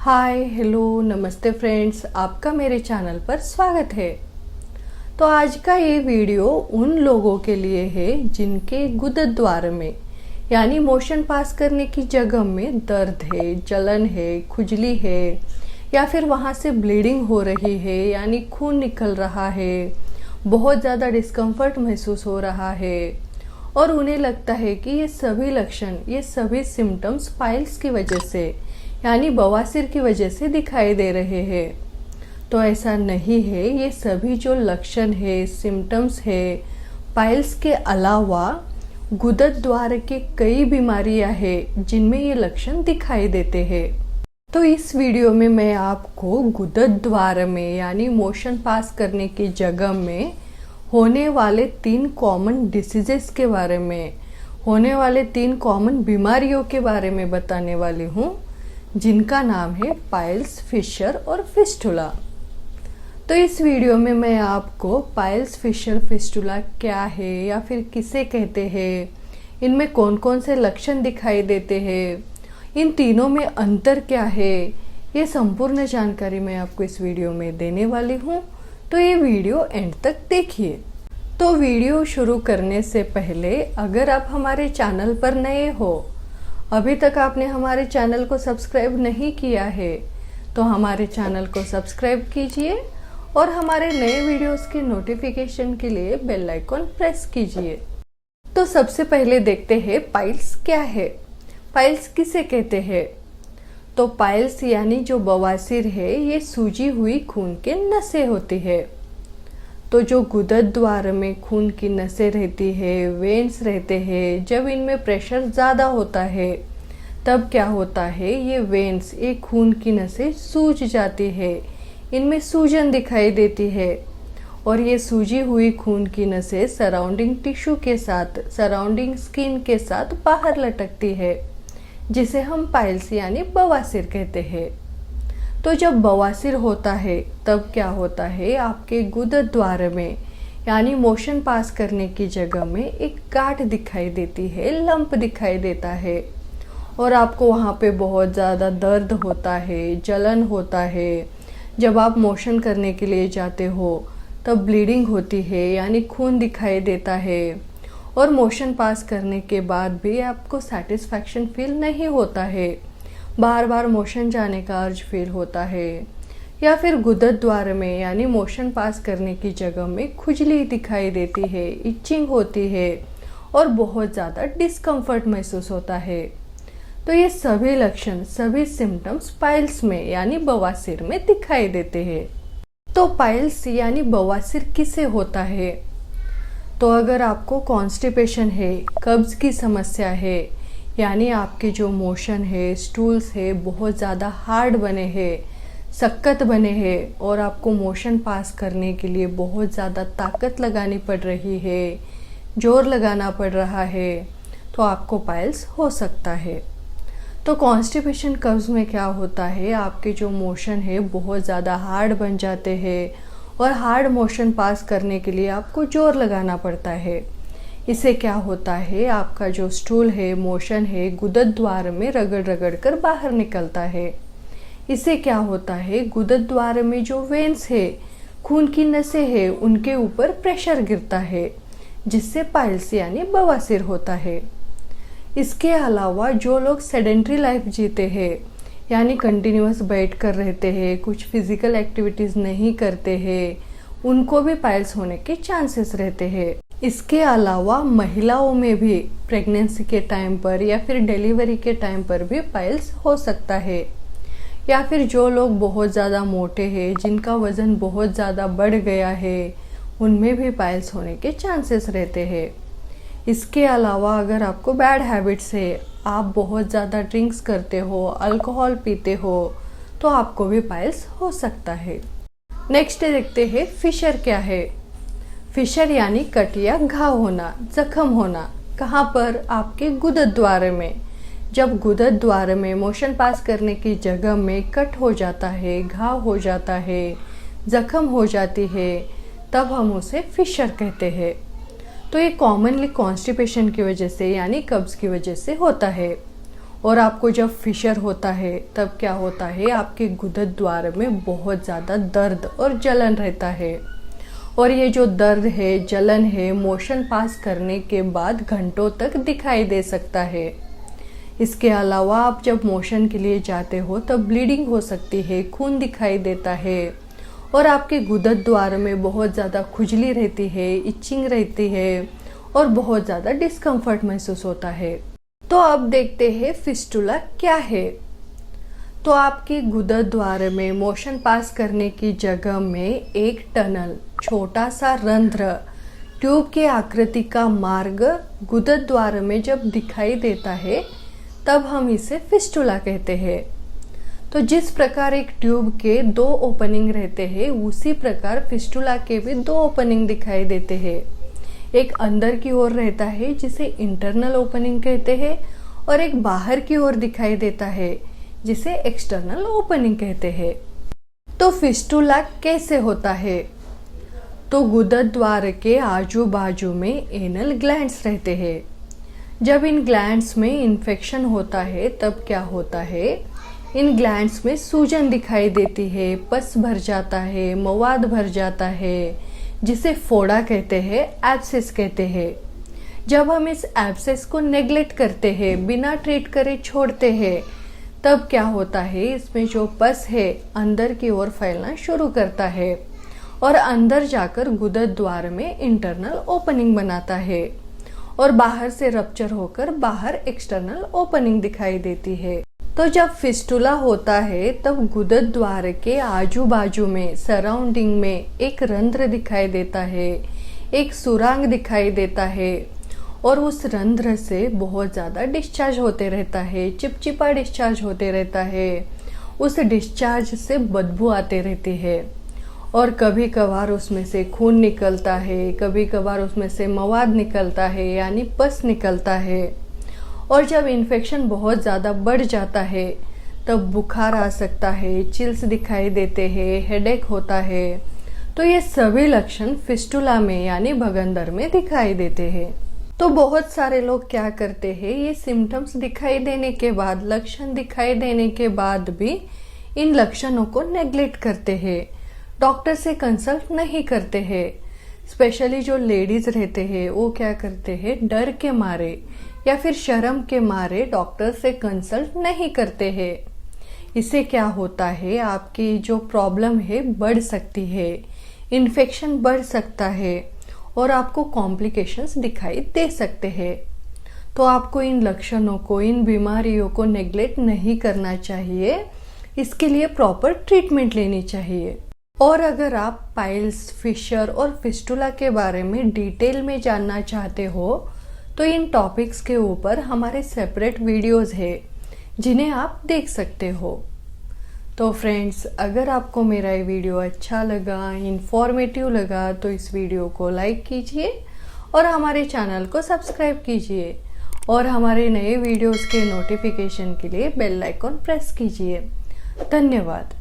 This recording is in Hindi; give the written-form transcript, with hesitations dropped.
हाय हेलो नमस्ते फ्रेंड्स, आपका मेरे चैनल पर स्वागत है। तो आज का ये वीडियो उन लोगों के लिए है जिनके गुदद्वार द्वार में यानी मोशन पास करने की जगह में दर्द है, जलन है, खुजली है या फिर वहाँ से ब्लीडिंग हो रही है यानी खून निकल रहा है, बहुत ज़्यादा डिस्कम्फर्ट महसूस हो रहा है और उन्हें लगता है कि ये सभी लक्षण, ये सभी सिम्टम्स पाइल्स की वजह से यानी बवासीर की वजह से दिखाई दे रहे हैं। तो ऐसा नहीं है, ये सभी जो लक्षण है, सिम्टम्स है, पाइल्स के अलावा गुदद्वार द्वार के कई बीमारियां हैं जिनमें ये लक्षण दिखाई देते हैं। तो इस वीडियो में मैं आपको गुदद्वार द्वार में यानी मोशन पास करने की जगह में होने वाले 3 कॉमन डिसीजेस के बारे में, होने वाले 3 कॉमन बीमारियों के बारे में बताने वाली हूँ, जिनका नाम है पाइल्स, फिशर और फिस्टुला। तो इस वीडियो में मैं आपको पाइल्स, फिशर, फिस्टुला क्या है या फिर किसे कहते हैं, इनमें कौन कौन से लक्षण दिखाई देते हैं, इन तीनों में अंतर क्या है, ये संपूर्ण जानकारी मैं आपको इस वीडियो में देने वाली हूँ। तो ये वीडियो एंड तक देखिए। तो वीडियो शुरू करने से पहले अगर आप हमारे चैनल पर नए हो, अभी तक आपने हमारे चैनल को सब्सक्राइब नहीं किया है, तो हमारे चैनल को सब्सक्राइब कीजिए और हमारे नए वीडियोस के नोटिफिकेशन के लिए बेल आइकॉन प्रेस कीजिए। तो सबसे पहले देखते हैं पाइल्स क्या है, पाइल्स किसे कहते हैं। तो पाइल्स यानी जो बवासीर है, ये सूजी हुई खून के नसें होती है। तो जो गुदद्वार द्वार में खून की नसें रहती है, वेन्स रहते हैं, जब इनमें प्रेशर ज़्यादा होता है तब क्या होता है, ये वेन्स, ये खून की नसें सूज जाती है, इनमें सूजन दिखाई देती है और ये सूजी हुई खून की नसें सराउंडिंग टिश्यू के साथ, सराउंडिंग स्किन के साथ बाहर लटकती है, जिसे हम पाइल्स यानी बवासीर कहते हैं। तो जब बवासीर होता है तब क्या होता है, आपके गुदद्वार द्वार में यानी मोशन पास करने की जगह में एक गांठ दिखाई देती है, लंप दिखाई देता है और आपको वहाँ पे बहुत ज़्यादा दर्द होता है, जलन होता है। जब आप मोशन करने के लिए जाते हो तब ब्लीडिंग होती है यानी खून दिखाई देता है और मोशन पास करने के बाद भी आपको सेटिस्फैक्शन फील नहीं होता है, बार बार मोशन जाने का अर्ज फील होता है। या फिर गुदद्वार द्वार में यानी मोशन पास करने की जगह में खुजली दिखाई देती है, इचिंग होती है और बहुत ज़्यादा डिस्कम्फर्ट महसूस होता है। तो ये सभी लक्षण, सभी सिम्टम्स पाइल्स में यानी बवासीर में दिखाई देते हैं। तो पाइल्स यानी बवासीर किसे होता है। तो अगर आपको कॉन्स्टिपेशन है, कब्ज की समस्या है, यानी आपके जो मोशन है, स्टूल्स है, बहुत ज़्यादा हार्ड बने हैं, सख्त बने हैं और आपको मोशन पास करने के लिए बहुत ज़्यादा ताकत लगानी पड़ रही है, जोर लगाना पड़ रहा है, तो आपको पाइल्स हो सकता है। तो कॉन्स्टिपेशन कब्ज में क्या होता है, आपके जो मोशन है बहुत ज़्यादा हार्ड बन जाते हैं और हार्ड मोशन पास करने के लिए आपको जोर लगाना पड़ता है। इससे क्या होता है, आपका जो स्टूल है, मोशन है, गुदद्वार द्वार में रगड़ रगड़ कर बाहर निकलता है। इससे क्या होता है, गुदद्वार द्वार में जो वेन्स है, खून की नसें है, उनके ऊपर प्रेशर गिरता है, जिससे पाइल्स यानी बवासीर होता है। इसके अलावा जो लोग सेडेंट्री लाइफ जीते हैं यानी कंटिन्यूअस बैठ कर रहते हैं, कुछ फिजिकल एक्टिविटीज़ नहीं करते हैं, उनको भी पाइल्स होने के चांसेस रहते हैं। इसके अलावा महिलाओं में भी प्रेगनेंसी के टाइम पर या फिर डिलीवरी के टाइम पर भी पाइल्स हो सकता है। या फिर जो लोग बहुत ज़्यादा मोटे हैं, जिनका वज़न बहुत ज़्यादा बढ़ गया है, उनमें भी पाइल्स होने के चांसेस रहते हैं। इसके अलावा अगर आपको बैड हैबिट्स है, आप बहुत ज़्यादा ड्रिंक्स करते हो, अल्कोहल पीते हो, तो आपको भी पाइल्स हो सकता है। नेक्स्ट देखते हैं फिशर क्या है। फिशर यानी कट या घाव होना, जख्म होना। कहाँ पर, आपके गुदद्वार द्वार में। जब गुदद्वार द्वार में मोशन पास करने की जगह में कट हो जाता है, घाव हो जाता है, जख्म हो जाती है, तब हम उसे फिशर कहते हैं। तो ये कॉमनली कॉन्स्टिपेशन की वजह से यानी कब्ज की वजह से होता है और आपको जब फिशर होता है तब क्या होता है, आपके गुदद्वार द्वार में बहुत ज़्यादा दर्द और जलन रहता है। और ये जो दर्द है, जलन है, मोशन पास करने के बाद घंटों तक दिखाई दे सकता है। इसके अलावा आप जब मोशन के लिए जाते हो तब ब्लीडिंग हो सकती है, खून दिखाई देता है और आपके गुदद्वार द्वार में बहुत ज़्यादा खुजली रहती है, इचिंग रहती है और बहुत ज़्यादा डिस्कम्फर्ट महसूस होता है। तो अब देखते हैं फिस्टुला क्या है। तो आपके गुदद्वार द्वार में मोशन पास करने की जगह में एक टनल, छोटा सा रंध्र, ट्यूब के आकृति का मार्ग गुदद्वार द्वार में जब दिखाई देता है तब हम इसे फिस्टुला कहते हैं। तो जिस प्रकार एक ट्यूब के 2 ओपनिंग रहते हैं, उसी प्रकार फिस्टुला के भी 2 ओपनिंग दिखाई देते हैं। एक अंदर की ओर रहता है जिसे इंटरनल ओपनिंग कहते हैं और एक बाहर की ओर दिखाई देता है जिसे एक्सटर्नल ओपनिंग कहते हैं। तो फिस्टुला कैसे होता है? तो गुदद्वार द्वार के आजू बाजू में एनल ग्लैंड्स रहते हैं। जब इन ग्लैंड्स में इन्फेक्शन होता है तब क्या होता है, इन ग्लैंड्स में सूजन दिखाई देती है, पस भर जाता है, मवाद भर जाता है जिसे फोड़ा कहते हैं, एब्सेस कहते हैं। जब हम इस एब्सेस को नेग्लेक्ट करते हैं, बिना ट्रीट करे छोड़ते हैं, तब क्या होता है, इसमें जो पस है अंदर की ओर फैलना शुरू करता है और अंदर जाकर गुदद्वार द्वार में इंटरनल ओपनिंग बनाता है और बाहर से रप्चर होकर बाहर एक्सटर्नल ओपनिंग दिखाई देती है। तो जब फिस्टुला होता है तब गुदद्वार द्वार के आजू बाजू में, सराउंडिंग में एक रंध्र दिखाई देता है, एक सुरांग दिखाई देता है और उस रंध्र से बहुत ज़्यादा डिस्चार्ज होते रहता है, चिपचिपा डिस्चार्ज होते रहता है। उस डिस्चार्ज से बदबू आते रहती है और कभी कभार उसमें से खून निकलता है, कभी कभार उसमें से मवाद निकलता है यानी पस निकलता है। और जब इन्फेक्शन बहुत ज़्यादा बढ़ जाता है तब बुखार आ सकता है, चिल्स दिखाई देते हैं, हेडेक होता है। तो ये सभी लक्षण फिस्टुला में यानी भगंदर में दिखाई देते हैं। तो बहुत सारे लोग क्या करते हैं, ये सिम्टम्स दिखाई देने के बाद, लक्षण दिखाई देने के बाद भी इन लक्षणों को नेग्लेक्ट करते हैं, डॉक्टर से कंसल्ट नहीं करते हैं। स्पेशली जो लेडीज रहते हैं वो क्या करते हैं, डर के मारे या फिर शर्म के मारे डॉक्टर से कंसल्ट नहीं करते हैं। इससे क्या होता है, आपकी जो प्रॉब्लम है बढ़ सकती है, इन्फेक्शन बढ़ सकता है और आपको कॉम्प्लिकेशंस दिखाई दे सकते हैं। तो आपको इन लक्षणों को, इन बीमारियों को नेग्लेक्ट नहीं करना चाहिए, इसके लिए प्रॉपर ट्रीटमेंट लेनी चाहिए। और अगर आप पाइल्स, फिशर और फिस्टुला के बारे में डिटेल में जानना चाहते हो तो इन टॉपिक्स के ऊपर हमारे सेपरेट वीडियोस है जिन्हें आप देख सकते हो। तो फ्रेंड्स, अगर आपको मेरा ये वीडियो अच्छा लगा, इंफॉर्मेटिव लगा तो इस वीडियो को लाइक कीजिए और हमारे चैनल को सब्सक्राइब कीजिए और हमारे नए वीडियोस के नोटिफिकेशन के लिए बेल आइकॉन प्रेस कीजिए। धन्यवाद।